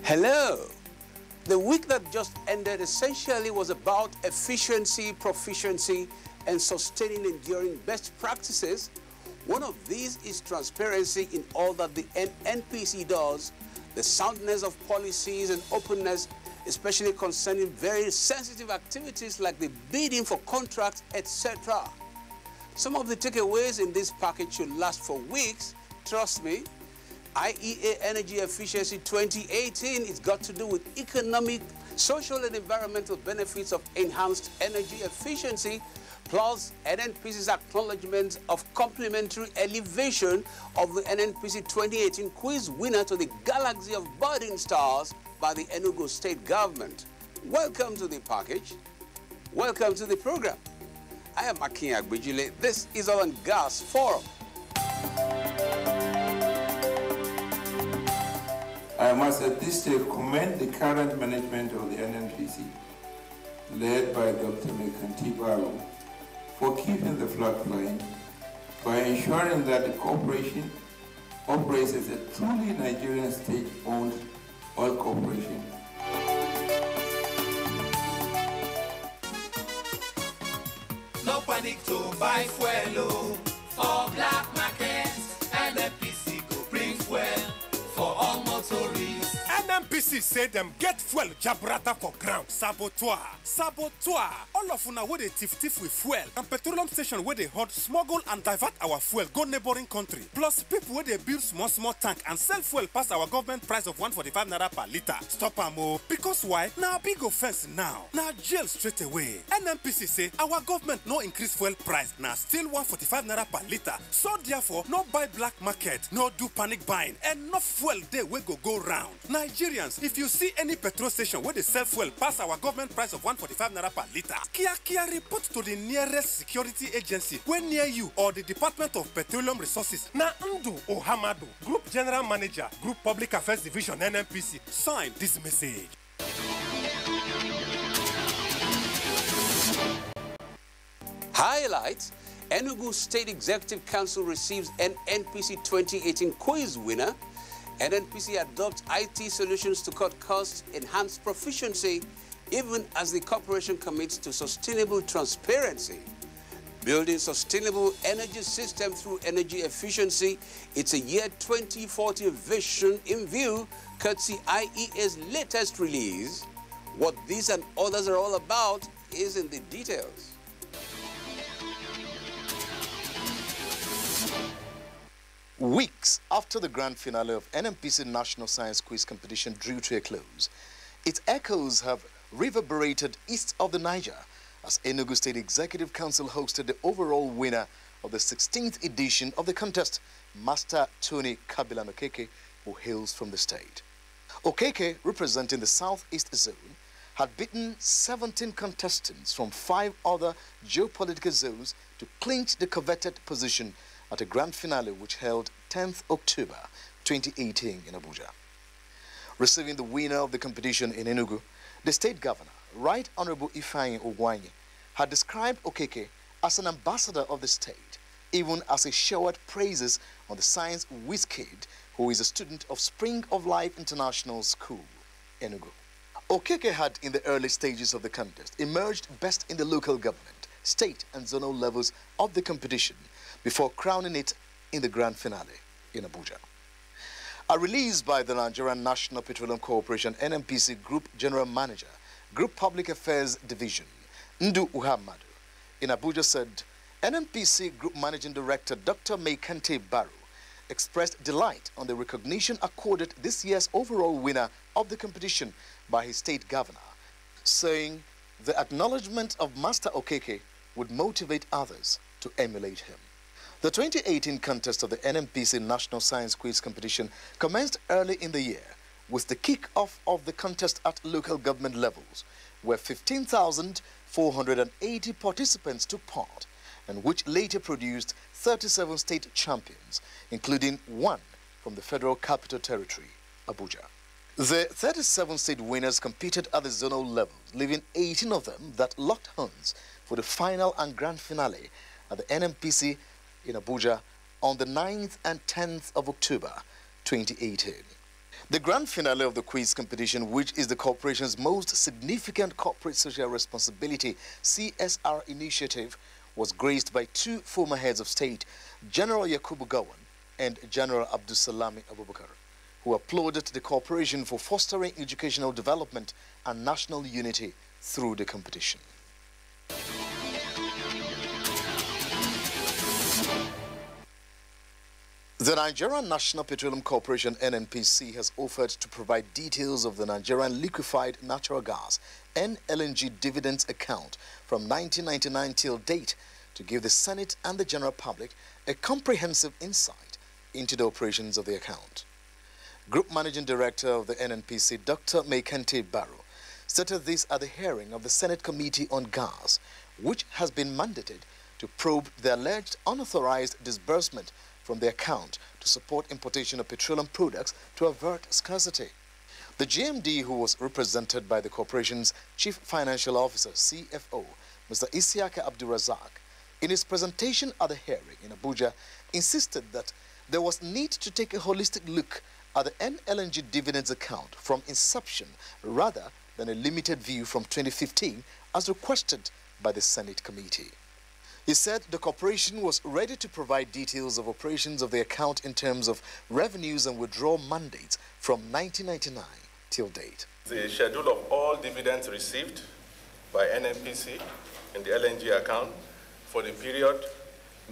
Hello. The week that just ended essentially was about efficiency, proficiency, and sustaining enduring best practices. One of these is transparency in all that the NNPC does, the soundness of policies and openness, especially concerning very sensitive activities like the bidding for contracts, etc. Some of the takeaways in this package should last for weeks. Trust me. IEA Energy Efficiency 2018 is got to do with economic, social, and environmental benefits of enhanced energy efficiency, plus NNPC's acknowledgement of complimentary elevation of the NNPC 2018 quiz winner to the galaxy of budding stars by the Enugu State Government. Welcome to the package. Welcome to the program. I am Akin Agbejile. This is Oil and Gas Forum. I must at this stage commend the current management of the NNPC, led by Dr. Mekanti Baro, for keeping the flag flying, by ensuring that the corporation operates as a truly Nigerian state-owned oil corporation. No panic to buy fuel for black markets. NNPC go bring fuel for all motorists. NNPC say them get fuel jabrata for ground. Saboteur. All of una wey dey tiff with fuel and petroleum station where they hot smuggle and divert our fuel go neighboring country. Plus people where they build small tank and sell fuel past our government price of 145 naira per liter. Stop am o. Because why? Now big offense now. Now jail straight away. NNPC say our government no increase fuel price. Now still 145 naira per liter. So therefore no buy black market, no do panic buying. Enough fuel there we go round. Nigerians, if you see any petrol station where they sell fuel past our government price of 145 naira per liter, kia report to the nearest security agency when near you or the Department of Petroleum Resources. Na Ndu Ohamadu, Group General Manager, Group Public Affairs Division, NNPC, sign this message. Highlights: Enugu State Executive Council receives an NNPC 2018 quiz winner. NNPC adopts IT solutions to cut costs, enhance proficiency, even as the corporation commits to sustainable transparency. Building sustainable energy system through energy efficiency, it's a year 2040 vision in view, courtesy IEA's latest release. What these and others are all about is in the details. Weeks after the grand finale of NNPC National Science Quiz Competition drew to a close, its echoes have reverberated east of the Niger as Enugu State Executive Council hosted the overall winner of the 16th edition of the contest, Master Tony Kabilan Okeke, who hails from the state. Okeke, representing the Southeast Zone, had beaten 17 contestants from 5 other geopolitical zones to clinch the coveted position at a grand finale which held 10th October 2018 in Abuja. Receiving the winner of the competition in Enugu, the state governor, Right Honorable Ifeanyi Ogwanye, had described Okeke as an ambassador of the state, even as he showered praises on the science whiz kid who is a student of Spring of Life International School, Enugu. Okeke had, in the early stages of the contest, emerged best in the local government, state and zonal levels of the competition, before crowning it in the grand finale in Abuja. A release by the Nigerian National Petroleum Corporation NNPC Group General Manager, Group Public Affairs Division, Ndu Uhamadu, in Abuja said, NNPC Group Managing Director Dr. Mekanti Baro expressed delight on the recognition accorded this year's overall winner of the competition by his state governor, saying the acknowledgement of Master Okeke would motivate others to emulate him. The 2018 contest of the NNPC National Science Quiz Competition commenced early in the year with the kick-off of the contest at local government levels, where 15,480 participants took part, and which later produced 37 state champions, including 1 from the Federal Capital Territory, Abuja. The 37 state winners competed at the zonal level, leaving 18 of them that locked horns for the final and grand finale at the NNPC in Abuja on the 9th and 10th of October 2018. The grand finale of the quiz competition, which is the corporation's most significant corporate social responsibility CSR initiative, was graced by two former heads of state, General Yakubu Gowon and General Abdulsalami Abubakar, who applauded the corporation for fostering educational development and national unity through the competition. The Nigerian National Petroleum Corporation NNPC has offered to provide details of the Nigerian liquefied natural gas (NLNG) dividends account from 1999 till date to give the Senate and the general public a comprehensive insight into the operations of the account. Group Managing Director of the NNPC, Dr. Mekente Barrow, stated this at the hearing of the Senate Committee on Gas, which has been mandated to probe the alleged unauthorized disbursement from the account to support importation of petroleum products to avert scarcity. The GMD, who was represented by the corporation's Chief Financial Officer, CFO, Mr. Isiaka Abdulrazak, in his presentation at the hearing in Abuja, insisted that there was need to take a holistic look at the NLNG dividends account from inception rather than a limited view from 2015 as requested by the Senate Committee. He said the corporation was ready to provide details of operations of the account in terms of revenues and withdrawal mandates from 1999 till date. The schedule of all dividends received by NNPC in the LNG account for the period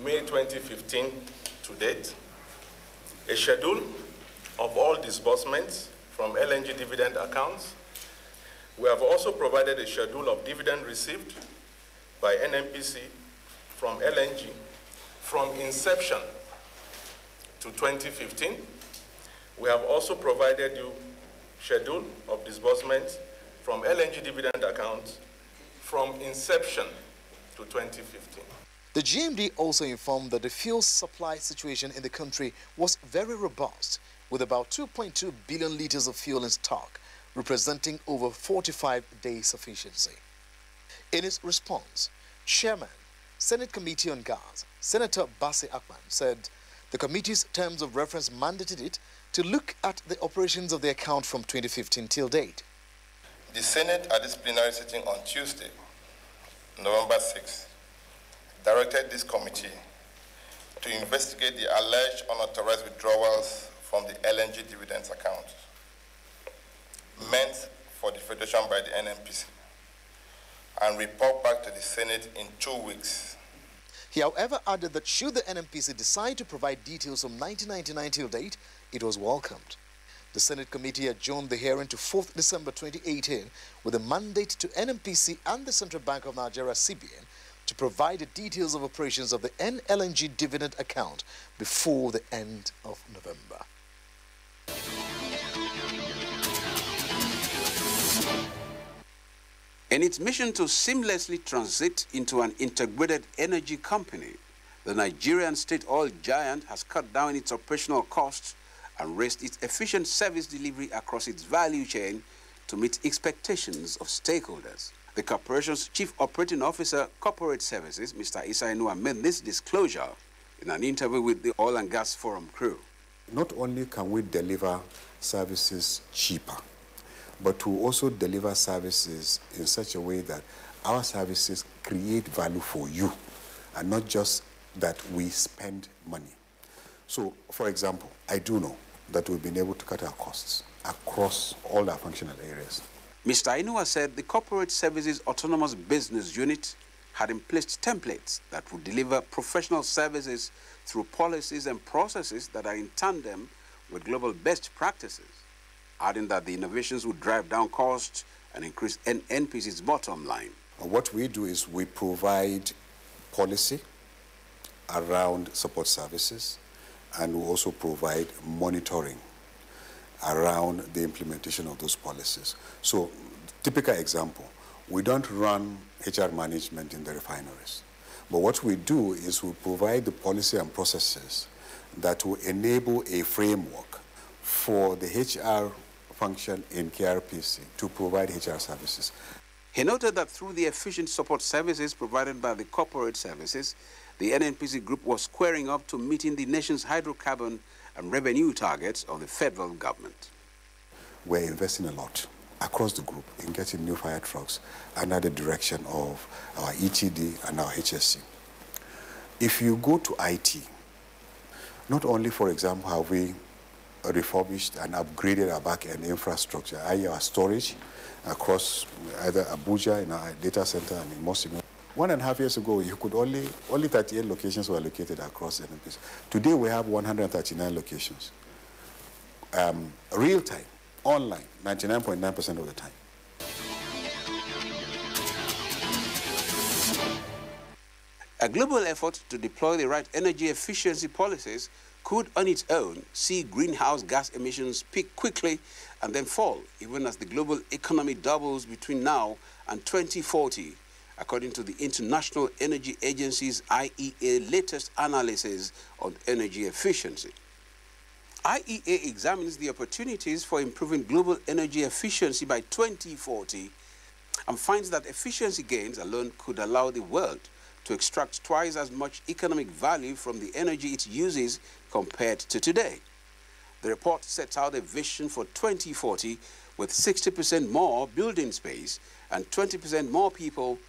May 2015 to date, a schedule of all disbursements from LNG dividend accounts. We have also provided a schedule of dividend received by NNPC from LNG from inception to 2015. We have also provided you schedule of disbursements from LNG dividend accounts from inception to 2015. The GMD also informed that the fuel supply situation in the country was very robust, with about 2.2 billion liters of fuel in stock, representing over 45 days sufficiency. In his response, Chairman, Senate Committee on Gas, Senator Bassi Akman, said the committee's terms of reference mandated it to look at the operations of the account from 2015 till date. The Senate at this plenary sitting on Tuesday, November 6, directed this committee to investigate the alleged unauthorized withdrawals from the LNG dividends account meant for the Federation by the NNPC and report back to the Senate in 2 weeks. He, however, added that should the NNPC decide to provide details from 1999 till date, it was welcomed. The Senate committee adjourned the hearing to 4th December 2018 with a mandate to NNPC and the Central Bank of Nigeria, CBN, to provide the details of operations of the NLNG dividend account before the end of November. In its mission to seamlessly transit into an integrated energy company, the Nigerian state oil giant has cut down its operational costs and raised its efficient service delivery across its value chain to meet expectations of stakeholders. The corporation's Chief Operating Officer, Corporate Services, Mr. Isa Inua, made this disclosure in an interview with the Oil and Gas Forum crew. Not only can we deliver services cheaper, but to also deliver services in such a way that our services create value for you and not just that we spend money. So, for example, I do know that we've been able to cut our costs across all our functional areas. Mr. Inua said the Corporate Services Autonomous Business Unit had in place templates that would deliver professional services through policies and processes that are in tandem with global best practices, adding that the innovations would drive down costs and increase NNPC's bottom line. What we do is we provide policy around support services, and we also provide monitoring around the implementation of those policies. So, typical example, we don't run HR management in the refineries. But what we do is we provide the policy and processes that will enable a framework for the HR function in KRPC to provide HR services. He noted that through the efficient support services provided by the corporate services, the NNPC group was squaring up to meeting the nation's hydrocarbon and revenue targets of the federal government. we're investing a lot across the group in getting new fire trucks under the direction of our ETD and our HSC. If you go to IT, not only, for example, have we refurbished and upgraded our back-end infrastructure, i.e. our storage across either Abuja in our data center and in Mosimo. 1.5 years ago, you could only 38 locations were located across NNPC. Today, we have 139 locations. Real time, online, 99.9% of the time. A global effort to deploy the right energy efficiency policies could on its own see greenhouse gas emissions peak quickly and then fall, even as the global economy doubles between now and 2040, according to the International Energy Agency's IEA latest analysis on energy efficiency. IEA examines the opportunities for improving global energy efficiency by 2040 and finds that efficiency gains alone could allow the world to extract twice as much economic value from the energy it uses compared to today. The report sets out a vision for 2040 with 60% more building space and 20% more people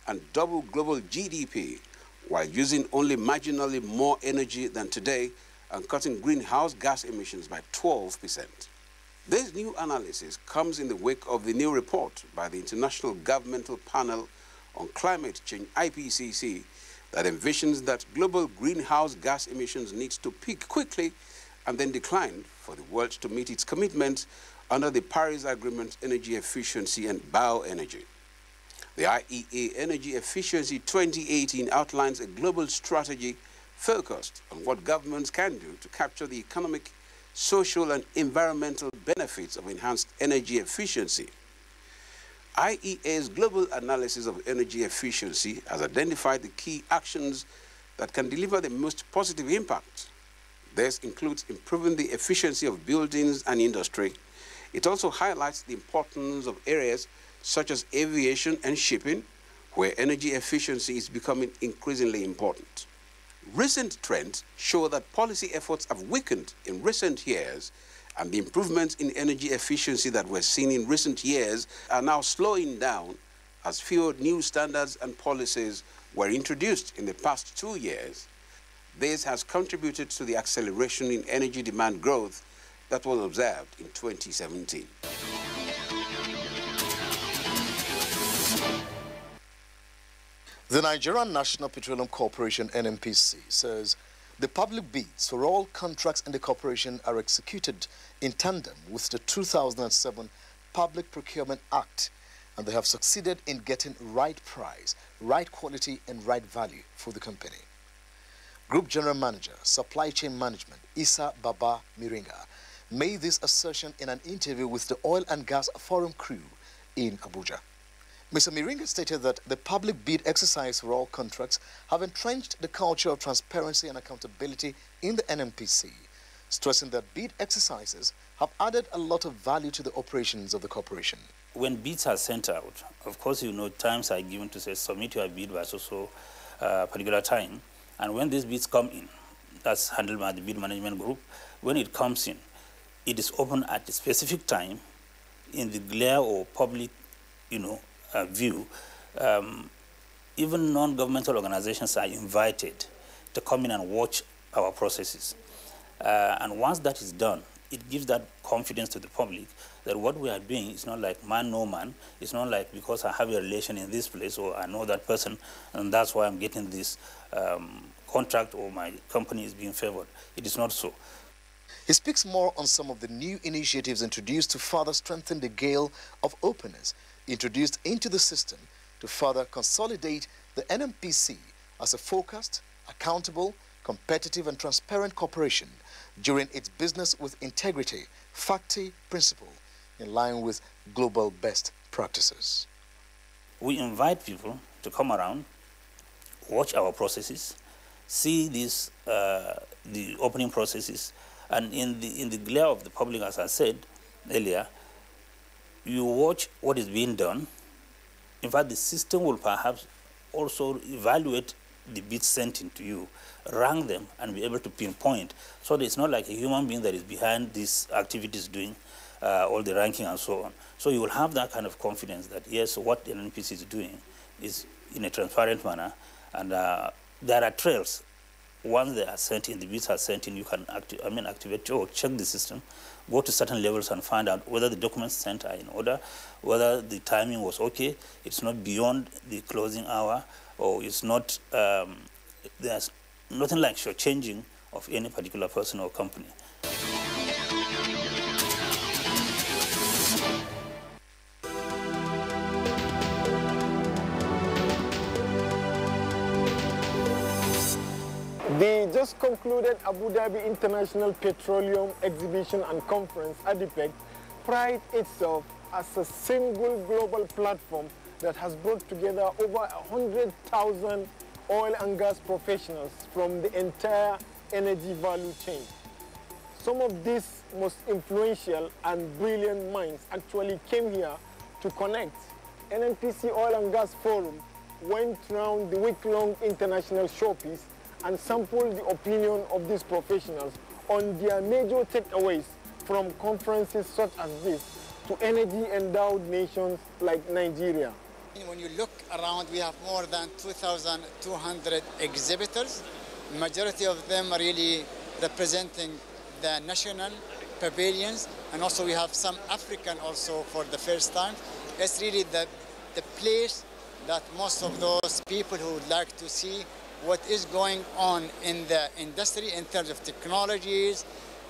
and double global GDP, while using only marginally more energy than today and cutting greenhouse gas emissions by 12%. This new analysis comes in the wake of the new report by the International Governmental Panel on Climate Change, IPCC, that envisions that global greenhouse gas emissions need to peak quickly and then decline for the world to meet its commitments under the Paris Agreement energy efficiency and bioenergy. The IEA Energy Efficiency 2018 outlines a global strategy focused on what governments can do to capture the economic, social, and environmental benefits of enhanced energy efficiency. IEA's global analysis of energy efficiency has identified the key actions that can deliver the most positive impact. This includes improving the efficiency of buildings and industry. It also highlights the importance of areas such as aviation and shipping, where energy efficiency is becoming increasingly important. Recent trends show that policy efforts have weakened in recent years, and the improvements in energy efficiency that we're seeing in recent years are now slowing down as fewer new standards and policies were introduced in the past 2 years. This has contributed to the acceleration in energy demand growth that was observed in 2017. The Nigerian National Petroleum Corporation, NNPC, says the public bids for all contracts in the corporation are executed in tandem with the 2007 Public Procurement Act, and they have succeeded in getting right price, right quality, and right value for the company. Group General Manager, Supply Chain Management, Issa Baba Miringa, made this assertion in an interview with the Oil and Gas Forum crew in Abuja. Mr. Miringa stated that the public bid exercise for all contracts have entrenched the culture of transparency and accountability in the NNPC, stressing that bid exercises have added a lot of value to the operations of the corporation. When bids are sent out, of course, you know, times are given to say, submit your bid by so particular time. And when these bids come in, that's handled by the bid management group. When it comes in, it is open at a specific time in the glare or public, view. Even non-governmental organizations are invited to come in and watch our processes. And once that is done, it gives that confidence to the public that what we are doing is not like man, no man. It's not like because I have a relation in this place or I know that person and that's why I'm getting this contract or my company is being favored. It is not so. He speaks more on some of the new initiatives introduced to further strengthen the gale of openness introduced into the system to further consolidate the NNPC as a focused, accountable, competitive and transparent corporation during its business with integrity, FACTI principle, in line with global best practices. We invite people to come around, watch our processes, see these, the opening processes, and in the glare of the public, as I said earlier, you watch what is being done. In fact, the system will perhaps also evaluate the bids sent into you, rank them, and be able to pinpoint. So that it's not like a human being that is behind these activities doing, all the ranking and so on. So you will have that kind of confidence that, yes, what the NNPC is doing is in a transparent manner, and there are trails. Once they are sent in, the bids are sent in, you can activate or check the system, go to certain levels and find out whether the documents sent are in order, whether the timing was okay, it's not beyond the closing hour, or it's not, there's nothing like shortchanging of any particular person or company. The just concluded Abu Dhabi International Petroleum Exhibition and Conference, ADIPEC, prides itself as a single global platform that has brought together over 100,000 oil and gas professionals from the entire energy value chain. Some of these most influential and brilliant minds actually came here to connect. NNPC Oil and Gas Forum went round the week-long international showpiece and sampled the opinion of these professionals on their major takeaways from conferences such as this to energy-endowed nations like Nigeria. When you look around, we have more than 2,200 exhibitors. Majority of them are really representing the national pavilions, and also we have some African also for the first time. It's really the place that most of those people who would like to see what is going on in the industry in terms of technologies,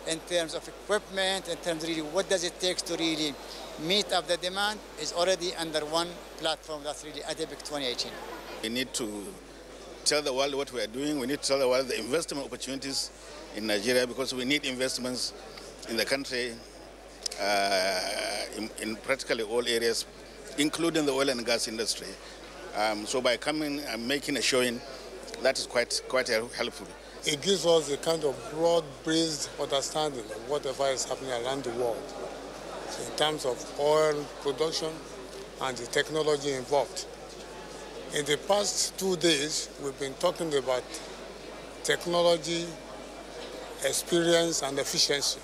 in terms of equipment, in terms of really what does it take to really meet up the demand, is already under one platform. That's really ADIPEC 2018. We need to tell the world what we are doing. We need to tell the world the investment opportunities in Nigeria, because we need investments in the country in practically all areas, including the oil and gas industry. So by coming and making a showing, that is quite helpful. It gives us a kind of broad-based understanding of whatever is happening around the world, so in terms of oil production and the technology involved. In the past 2 days, we've been talking about technology, experience, and efficiency.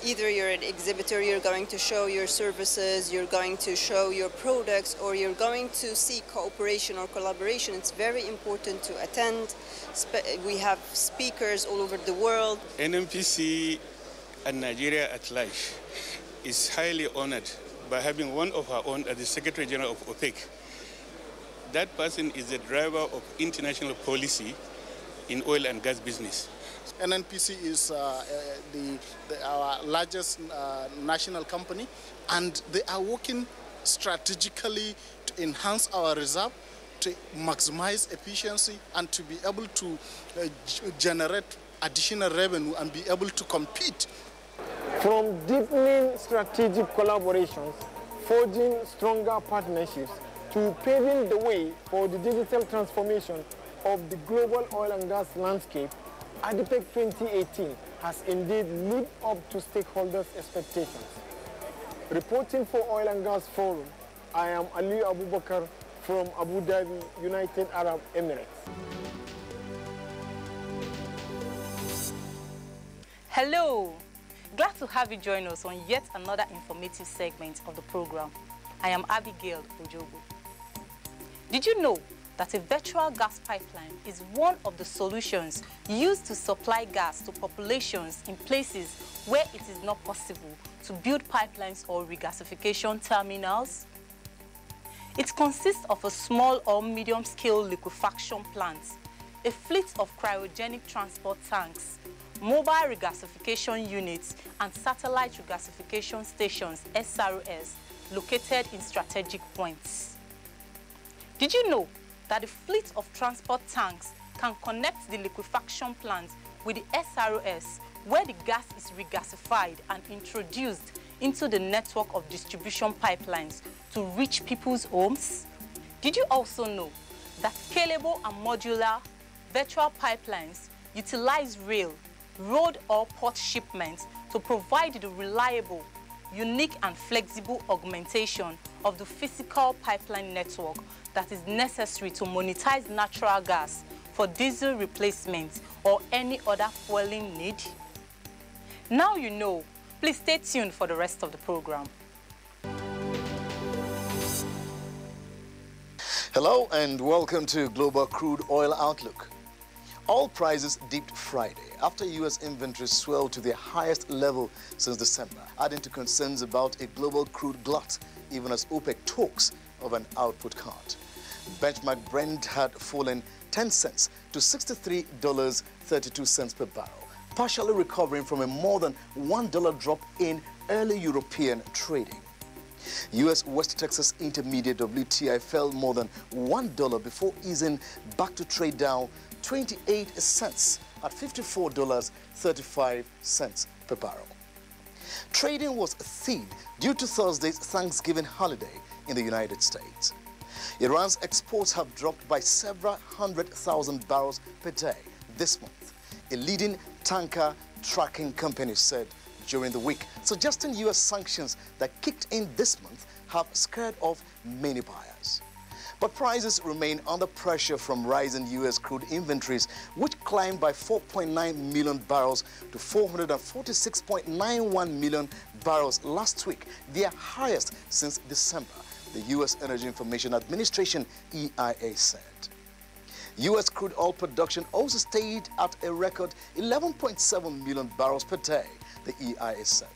Either you're an exhibitor, you're going to show your services, you're going to show your products, or you're going to seek cooperation or collaboration. It's very important to attend. We have speakers all over the world. NNPC and Nigeria at large is highly honored by having one of our own as the Secretary General of OPEC. That person is the driver of international policy in oil and gas business. NNPC is our largest national company, and they are working strategically to enhance our reserve, to maximize efficiency, and to be able to generate additional revenue and be able to compete. From deepening strategic collaborations, forging stronger partnerships, to paving the way for the digital transformation of the global oil and gas landscape, ADIPEC 2018 has indeed lived up to stakeholders' expectations. Reporting for Oil and Gas Forum, I am Ali Abubakar from Abu Dhabi, United Arab Emirates. Hello, glad to have you join us on yet another informative segment of the program. I am Abigail Ojogo. Did you know that a virtual gas pipeline is one of the solutions used to supply gas to populations in places where it is not possible to build pipelines or regasification terminals? It consists of a small or medium-scale liquefaction plant, a fleet of cryogenic transport tanks, mobile regasification units, and satellite regasification stations, SRS, located in strategic points. Did you know that the fleet of transport tanks can connect the liquefaction plant with the SRS, where the gas is regasified and introduced into the network of distribution pipelines to reach people's homes? Did you also know that scalable and modular virtual pipelines utilize rail, road or port shipments to provide the reliable, unique and flexible augmentation of the physical pipeline network that is necessary to monetize natural gas for diesel replacement or any other fueling need? Now you know Please stay tuned for the rest of the program. Hello and welcome to Global Crude Oil Outlook. Oil prices dipped Friday after U.S. inventories swelled to their highest level since December, adding to concerns about a global crude glut, even as OPEC talks of an output cut. Benchmark Brent had fallen 10 cents to $63.32 per barrel, partially recovering from a more than $1 drop in early European trading. U.S. West Texas Intermediate WTI fell more than $1 before easing back to trade down 28 cents at $54.35 per barrel. Trading was thin due to Thursday's Thanksgiving holiday in the United States. Iran's exports have dropped by several 100,000 barrels per day this month, a leading tanker tracking company said during the week, suggesting U.S. sanctions that kicked in this month have scared off many buyers. But prices remain under pressure from rising U.S. crude inventories, which climbed by 4.9 million barrels to 446.91 million barrels last week, their highest since December, the U.S. Energy Information Administration, EIA, said. U.S. crude oil production also stayed at a record 11.7 million barrels per day, the EIA said.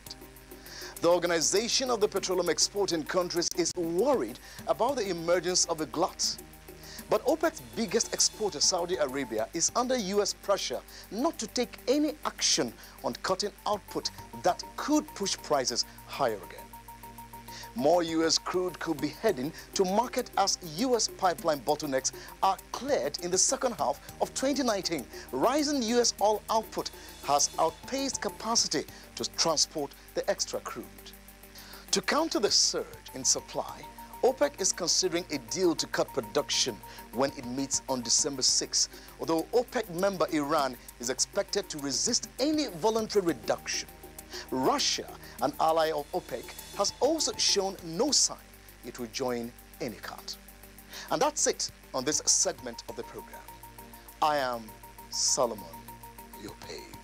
The Organization of the Petroleum Exporting Countries is worried about the emergence of a glut. But OPEC's biggest exporter, Saudi Arabia, is under U.S. pressure not to take any action on cutting output that could push prices higher again. More U.S. crude could be heading to market as U.S. pipeline bottlenecks are cleared in the second half of 2019. Rising U.S. oil output has outpaced capacity to transport the extra crude. To counter the surge in supply, OPEC is considering a deal to cut production when it meets on December 6, although OPEC member Iran is expected to resist any voluntary reduction. Russia, an ally of OPEC, has also shown no sign it will join any cut. And that's it on this segment of the program. I am Solomon Yopave.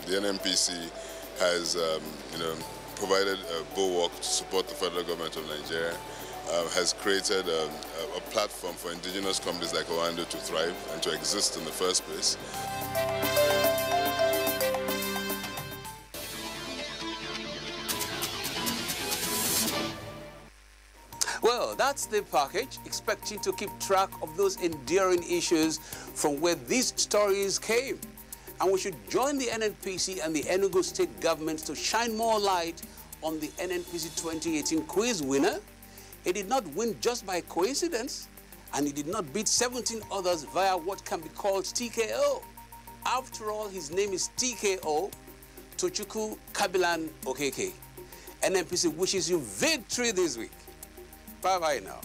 The NNPC has provided a bulwark to support the federal government of Nigeria, has created a platform for indigenous companies like Oando to thrive and to exist in the first place. Well, that's the package, expecting to keep track of those enduring issues from where these stories came. And we should join the NNPC and the Enugu state governments to shine more light on the NNPC 2018 quiz winner. He did not win just by coincidence, and he did not beat 17 others via what can be called TKO. After all, his name is TKO, Tochukwu Kabilan Okeke. NNPC wishes you victory this week. Bye-bye now.